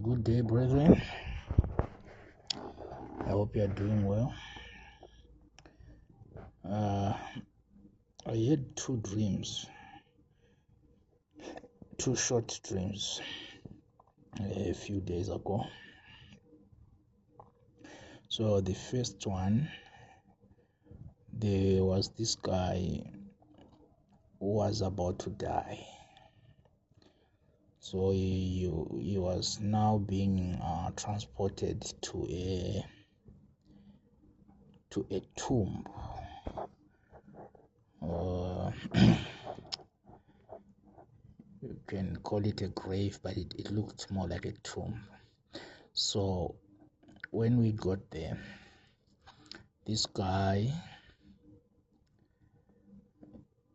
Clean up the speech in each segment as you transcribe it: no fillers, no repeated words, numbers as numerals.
Good day, brethren. I hope you are doing well. I had two short dreams a few days ago. So the first one, there was this guy who was about to die. So he was now being transported to a tomb. You can call it a grave, but it looked more like a tomb. So when we got there, this guy,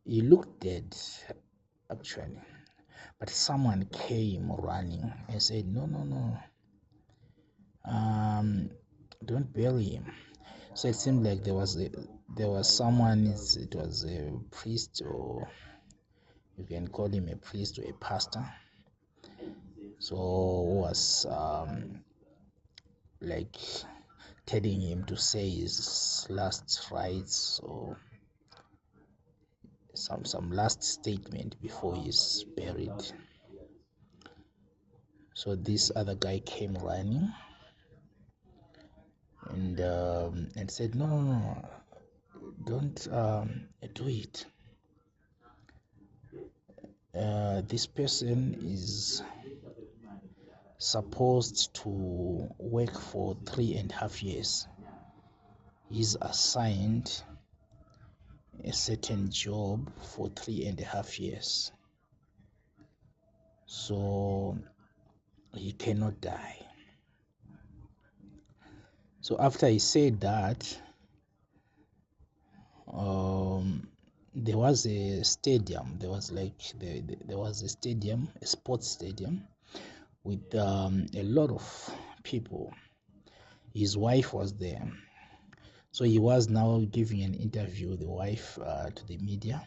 he looked dead actually, but someone came running and said, no, don't bury him. So it seemed like there was someone, it was a priest, or you can call him a priest or a pastor, so who was like telling him to say his last rites or some last statement before he's buried. So this other guy came running and said, no, don't do it. This person is supposed to work for 3.5 years. He's assigned a certain job for 3.5 years, so he cannot die. So after he said that, there was a stadium. There was a stadium, a sports stadium, with a lot of people. His wife was there, so he was now giving an interview, the wife, to the media,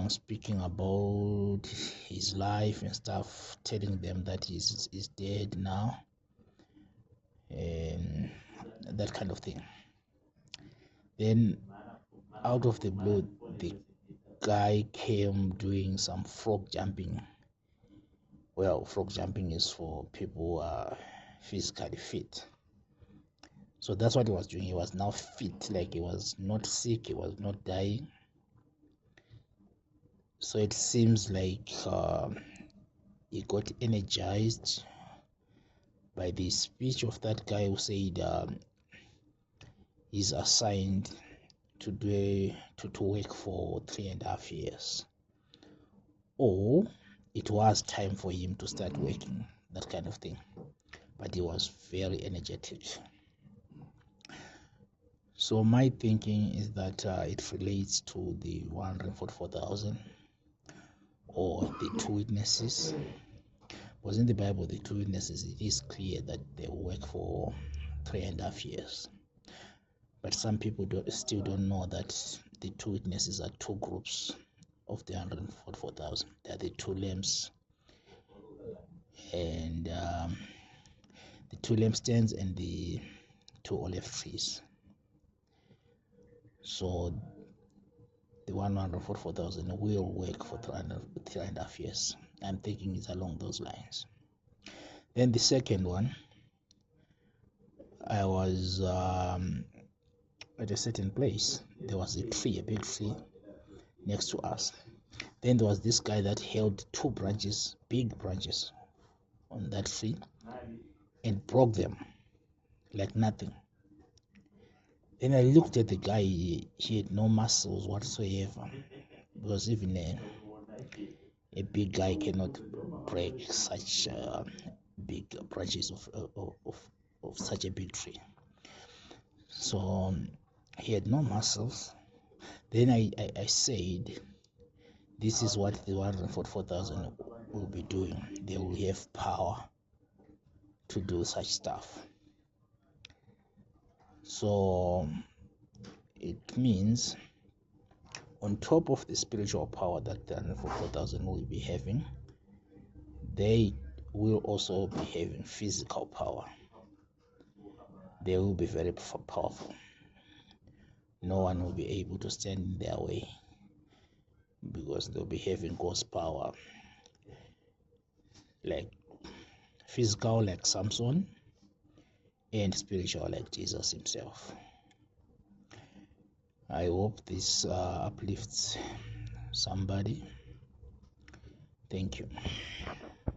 speaking about his life and stuff, telling them that he's dead now, and that kind of thing. Then out of the blue, the guy came doing some frog jumping. Well, frog jumping is for people who are physically fit. So that's what he was doing. He was now fit, like he was not sick, he was not dying. So it seems like he got energized by the speech of that guy who said he's assigned to work for 3.5 years, or it was time for him to start working, that kind of thing. But he was very energetic. So my thinking is that it relates to the 144,000 or the two witnesses. Because in the Bible, the two witnesses, it is clear that they work for 3.5 years. But some people still don't know that the two witnesses are two groups of the 144,000. They are the two lambs and the two lampstands and the two olive trees. So the 144,000 will work for 3.5 years. I'm thinking it's along those lines. Then the second one, I was at a certain place. There was a tree, a big tree next to us. Then there was this guy that held two branches, big branches, on that tree and broke them like nothing. Then I looked at the guy. He had no muscles whatsoever, because even a big guy cannot break such big branches of such a big tree. So he had no muscles. Then I said, this is what the 144,000 will be doing. They will have power to do such stuff. So it means, on top of the spiritual power that the 144,000 will be having, they will also be having physical power. They will be very powerful. No one will be able to stand in their way because they'll be having God's power, like physical like Samson and spiritual like Jesus himself. I hope this uplifts somebody. Thank you.